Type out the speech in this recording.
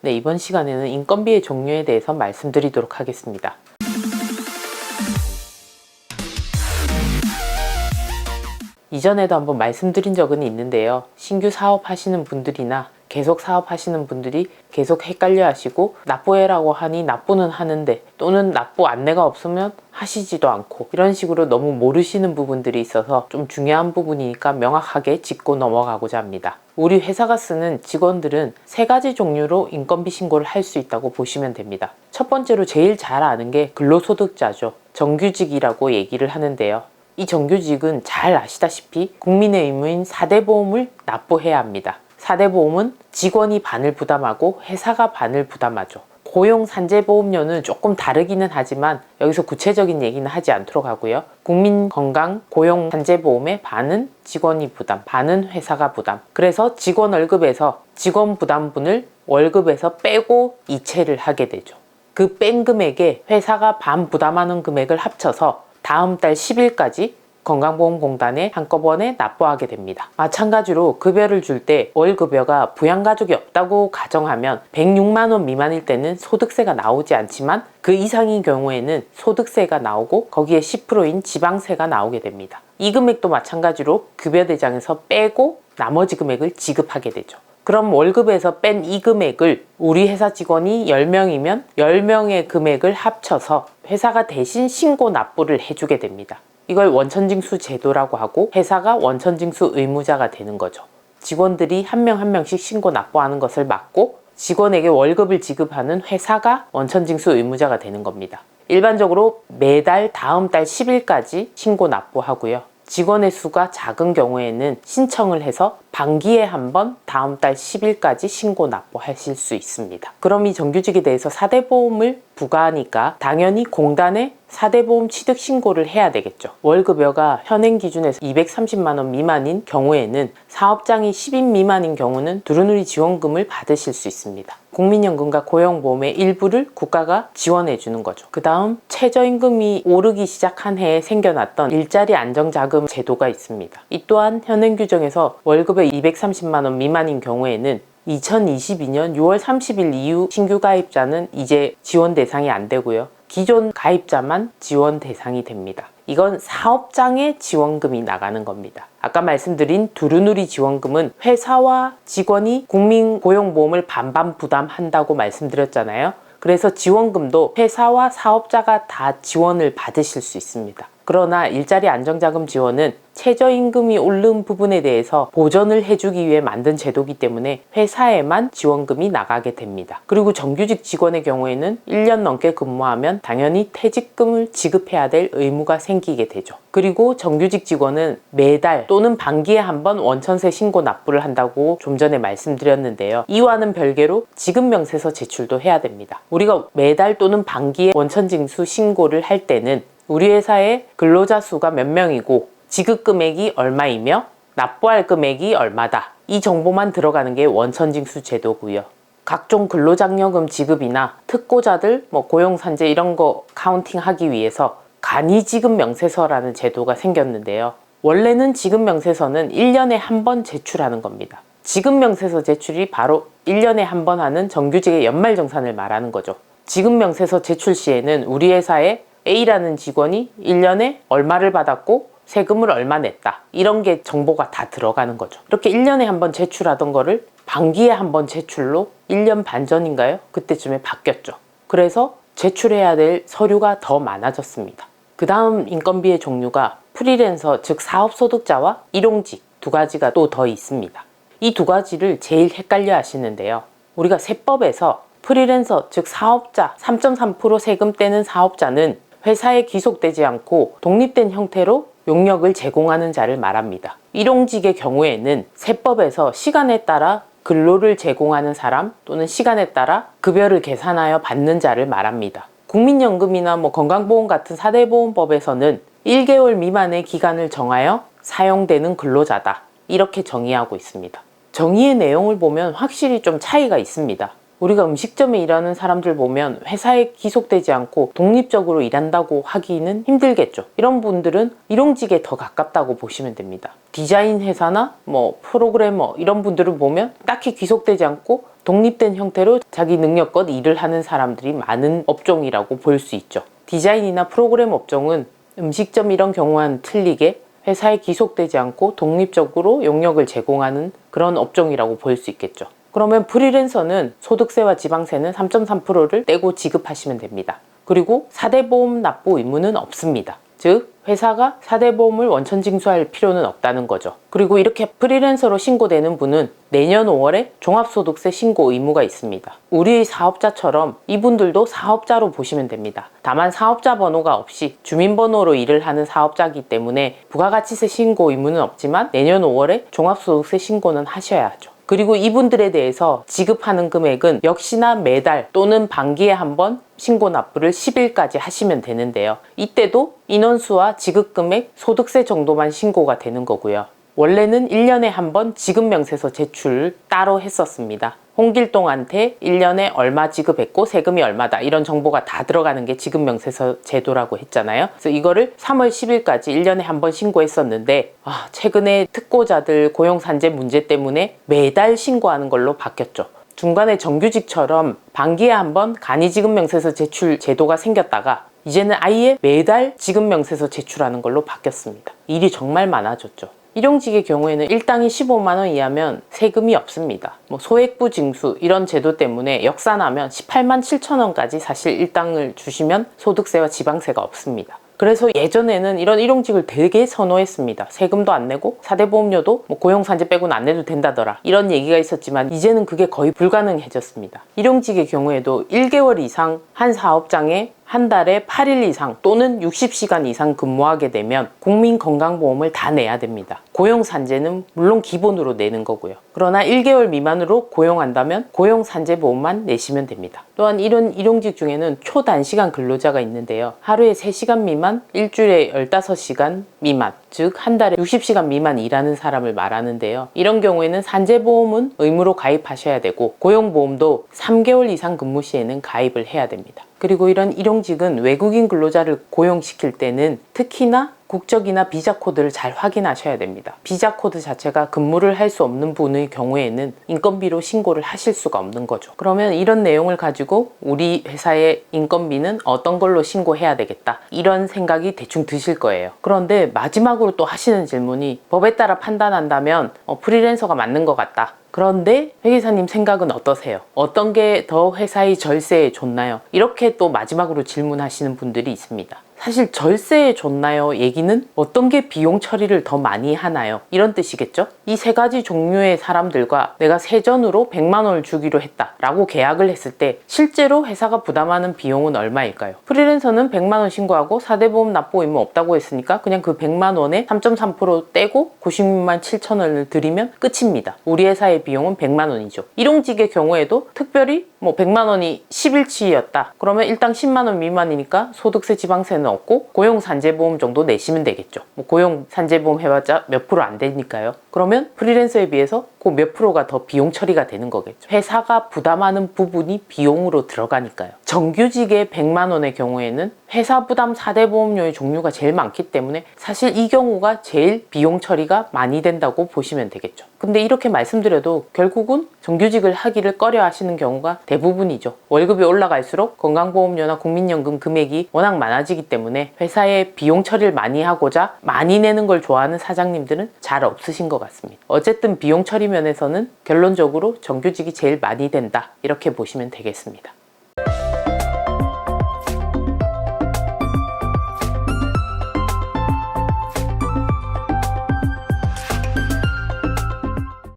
네, 이번 시간에는 인건비의 종류에 대해서 말씀드리도록 하겠습니다. 이전에도 한번 말씀드린 적은 있는데요. 신규 사업하시는 분들이나 계속 사업하시는 분들이 계속 헷갈려 하시고 납부해라고 하니 납부는 하는데 또는 납부 안내가 없으면 하시지도 않고 이런 식으로 너무 모르시는 부분들이 있어서 좀 중요한 부분이니까 명확하게 짚고 넘어가고자 합니다. 우리 회사가 쓰는 직원들은 세 가지 종류로 인건비 신고를 할 수 있다고 보시면 됩니다. 첫 번째로 제일 잘 아는 게 근로소득자죠. 정규직이라고 얘기를 하는데요. 이 정규직은 잘 아시다시피 국민의 의무인 4대 보험을 납부해야 합니다. 4대 보험은 직원이 반을 부담하고 회사가 반을 부담하죠. 고용산재보험료는 조금 다르기는 하지만 여기서 구체적인 얘기는 하지 않도록 하고요. 국민건강 고용산재보험의 반은 직원이 부담, 반은 회사가 부담. 그래서 직원 월급에서 직원 부담분을 월급에서 빼고 이체를 하게 되죠. 그 뺀 금액에 회사가 반 부담하는 금액을 합쳐서 다음 달 10일까지 건강보험공단에 한꺼번에 납부하게 됩니다. 마찬가지로 급여를 줄 때 월급여가 부양가족이 없다고 가정하면 106만 원 미만일 때는 소득세가 나오지 않지만 그 이상인 경우에는 소득세가 나오고 거기에 10%인 지방세가 나오게 됩니다. 이 금액도 마찬가지로 급여대장에서 빼고 나머지 금액을 지급하게 되죠. 그럼 월급에서 뺀 이 금액을 우리 회사 직원이 10명이면 10명의 금액을 합쳐서 회사가 대신 신고 납부를 해주게 됩니다. 이걸 원천징수 제도라고 하고 회사가 원천징수 의무자가 되는 거죠. 직원들이 한 명 한 명씩 신고 납부하는 것을 막고 직원에게 월급을 지급하는 회사가 원천징수 의무자가 되는 겁니다. 일반적으로 매달 다음 달 10일까지 신고 납부하고요. 직원의 수가 작은 경우에는 신청을 해서 반기에 한 번 다음 달 10일까지 신고 납부하실 수 있습니다. 그럼 이 정규직에 대해서 4대 보험을 부과하니까 당연히 공단에 4대 보험 취득 신고를 해야 되겠죠. 월급여가 현행 기준에서 230만 원 미만인 경우에는 사업장이 10인 미만인 경우는 두루누리 지원금을 받으실 수 있습니다. 국민연금과 고용보험의 일부를 국가가 지원해 주는 거죠. 그 다음 최저임금이 오르기 시작한 해에 생겨났던 일자리 안정자금 제도가 있습니다. 이 또한 현행 규정에서 월급의 230만 원 미만인 경우에는 2022년 6월 30일 이후 신규 가입자는 이제 지원 대상이 안 되고요. 기존 가입자만 지원 대상이 됩니다. 이건 사업장에 지원금이 나가는 겁니다. 아까 말씀드린 두루누리 지원금은 회사와 직원이 국민고용보험을 반반 부담한다고 말씀드렸잖아요. 그래서 지원금도 회사와 사업자가 다 지원을 받으실 수 있습니다. 그러나 일자리 안정자금 지원은 최저임금이 오른 부분에 대해서 보전을 해주기 위해 만든 제도이기 때문에 회사에만 지원금이 나가게 됩니다. 그리고 정규직 직원의 경우에는 1년 넘게 근무하면 당연히 퇴직금을 지급해야 될 의무가 생기게 되죠. 그리고 정규직 직원은 매달 또는 반기에 한 번 원천세 신고 납부를 한다고 좀 전에 말씀드렸는데요. 이와는 별개로 지급명세서 제출도 해야 됩니다. 우리가 매달 또는 반기에 원천징수 신고를 할 때는 우리 회사의 근로자 수가 몇 명이고 지급 금액이 얼마이며 납부할 금액이 얼마다. 이 정보만 들어가는 게 원천징수 제도고요. 각종 근로장려금 지급이나 특고자들, 고용산재 이런 거 카운팅하기 위해서 간이지급명세서라는 제도가 생겼는데요. 원래는 지급명세서는 1년에 한 번 제출하는 겁니다. 지급명세서 제출이 바로 1년에 한 번 하는 정규직의 연말정산을 말하는 거죠. 지급명세서 제출 시에는 우리 회사에 A라는 직원이 1년에 얼마를 받았고 세금을 얼마 냈다. 이런 게 정보가 다 들어가는 거죠. 이렇게 1년에 한 번 제출하던 거를 반기에 한 번 제출로 1년 반 전인가요? 그때쯤에 바뀌었죠. 그래서 제출해야 될 서류가 더 많아졌습니다. 그 다음 인건비의 종류가 프리랜서 즉 사업소득자와 일용직 두 가지가 또 더 있습니다. 이 두 가지를 제일 헷갈려 하시는데요. 우리가 세법에서 프리랜서 즉 사업자 3.3% 세금 떼는 사업자는 회사에 귀속되지 않고 독립된 형태로 용역을 제공하는 자를 말합니다. 일용직의 경우에는 세법에서 시간에 따라 근로를 제공하는 사람 또는 시간에 따라 급여를 계산하여 받는 자를 말합니다. 국민연금이나 건강보험 같은 4대 보험법에서는 1개월 미만의 기간을 정하여 사용되는 근로자다. 이렇게 정의하고 있습니다. 정의의 내용을 보면 확실히 좀 차이가 있습니다. 우리가 음식점에 일하는 사람들 보면 회사에 귀속되지 않고 독립적으로 일한다고 하기는 힘들겠죠. 이런 분들은 일용직에 더 가깝다고 보시면 됩니다. 디자인 회사나 프로그래머 이런 분들을 보면 딱히 귀속되지 않고 독립된 형태로 자기 능력껏 일을 하는 사람들이 많은 업종이라고 볼 수 있죠. 디자인이나 프로그램 업종은 음식점 이런 경우와는 틀리게 회사에 기속되지 않고 독립적으로 용역을 제공하는 그런 업종이라고 볼 수 있겠죠. 그러면 프리랜서는 소득세와 지방세는 3.3%를 떼고 지급하시면 됩니다. 그리고 4대 보험 납부 의무는 없습니다. 즉 회사가 4대 보험을 원천 징수할 필요는 없다는 거죠. 그리고 이렇게 프리랜서로 신고되는 분은 내년 5월에 종합소득세 신고 의무가 있습니다. 우리의 사업자처럼 이분들도 사업자로 보시면 됩니다. 다만 사업자 번호가 없이 주민번호로 일을 하는 사업자이기 때문에 부가가치세 신고 의무는 없지만 내년 5월에 종합소득세 신고는 하셔야 하죠. 그리고 이분들에 대해서 지급하는 금액은 역시나 매달 또는 반기에 한번 신고 납부를 10일까지 하시면 되는데요. 이때도 인원수와 지급금액, 소득세 정도만 신고가 되는 거고요. 원래는 1년에 한 번 지급명세서 제출을 따로 했었습니다. 홍길동한테 1년에 얼마 지급했고 세금이 얼마다 이런 정보가 다 들어가는 게 지급명세서 제도라고 했잖아요. 그래서 이거를 3월 10일까지 1년에 한 번 신고했었는데 최근에 특고자들 고용산재 문제 때문에 매달 신고하는 걸로 바뀌었죠. 중간에 정규직처럼 반기에 한 번 간이지급명세서 제출 제도가 생겼다가 이제는 아예 매달 지급명세서 제출하는 걸로 바뀌었습니다. 일이 정말 많아졌죠. 일용직의 경우에는 일당이 15만 원 이하면 세금이 없습니다. 소액부 징수 이런 제도 때문에 역산하면 18만 7천 원까지 사실 일당을 주시면 소득세와 지방세가 없습니다. 그래서 예전에는 이런 일용직을 되게 선호했습니다. 세금도 안 내고 4대 보험료도 고용산재 빼고는 안 내도 된다더라 이런 얘기가 있었지만 이제는 그게 거의 불가능해졌습니다. 일용직의 경우에도 1개월 이상 한 사업장에 한 달에 8일 이상 또는 60시간 이상 근무하게 되면 국민건강보험을 다 내야 됩니다. 고용산재는 물론 기본으로 내는 거고요. 그러나 1개월 미만으로 고용한다면 고용산재보험만 내시면 됩니다. 또한 이런 일용직 중에는 초단시간 근로자가 있는데요. 하루에 3시간 미만, 일주일에 15시간 미만, 즉 한 달에 60시간 미만 일하는 사람을 말하는데요. 이런 경우에는 산재보험은 의무로 가입하셔야 되고 고용보험도 3개월 이상 근무 시에는 가입을 해야 됩니다. 그리고 이런 일용직은 외국인 근로자를 고용시킬 때는 특히나 국적이나 비자 코드를 잘 확인하셔야 됩니다. 비자 코드 자체가 근무를 할 수 없는 분의 경우에는 인건비로 신고를 하실 수가 없는 거죠. 그러면 이런 내용을 가지고 우리 회사의 인건비는 어떤 걸로 신고해야 되겠다 이런 생각이 대충 드실 거예요. 그런데 마지막으로 또 하시는 질문이 법에 따라 판단한다면 프리랜서가 맞는 것 같다. 그런데 회계사님 생각은 어떠세요? 어떤 게 더 회사의 절세에 좋나요? 이렇게 또 마지막으로 질문하시는 분들이 있습니다. 사실 절세에 좋나요? 얘기는 어떤 게 비용 처리를 더 많이 하나요? 이런 뜻이겠죠? 이 세 가지 종류의 사람들과 내가 세전으로 100만 원을 주기로 했다 라고 계약을 했을 때 실제로 회사가 부담하는 비용은 얼마일까요? 프리랜서는 100만 원 신고하고 4대 보험 납부 의무 없다고 했으니까 그냥 그 100만 원에 3.3% 떼고 96만 7천 원을 드리면 끝입니다. 우리 회사의 비용은 100만 원이죠. 일용직의 경우에도 특별히 100만 원이 10일치였다. 그러면 일당 10만 원 미만이니까 소득세 지방세는 없고 고용산재보험 정도 내시면 되겠죠. 고용산재보험 해봤자 몇 프로 안 되니까요. 그러면 프리랜서에 비해서 그 몇 프로가 더 비용 처리가 되는 거겠죠. 회사가 부담하는 부분이 비용으로 들어가니까요. 정규직의 100만 원의 경우에는 회사 부담 4대 보험료의 종류가 제일 많기 때문에 사실 이 경우가 제일 비용 처리가 많이 된다고 보시면 되겠죠. 근데 이렇게 말씀드려도 결국은 정규직을 하기를 꺼려 하시는 경우가 대부분이죠. 월급이 올라갈수록 건강보험료나 국민연금 금액이 워낙 많아지기 때문에 회사에 비용 처리를 많이 하고자 많이 내는 걸 좋아하는 사장님들은 잘 없으신 것 같습니다. 어쨌든 비용 처리 면에서는 결론적으로 정규직이 제일 많이 된다 이렇게 보시면 되겠습니다.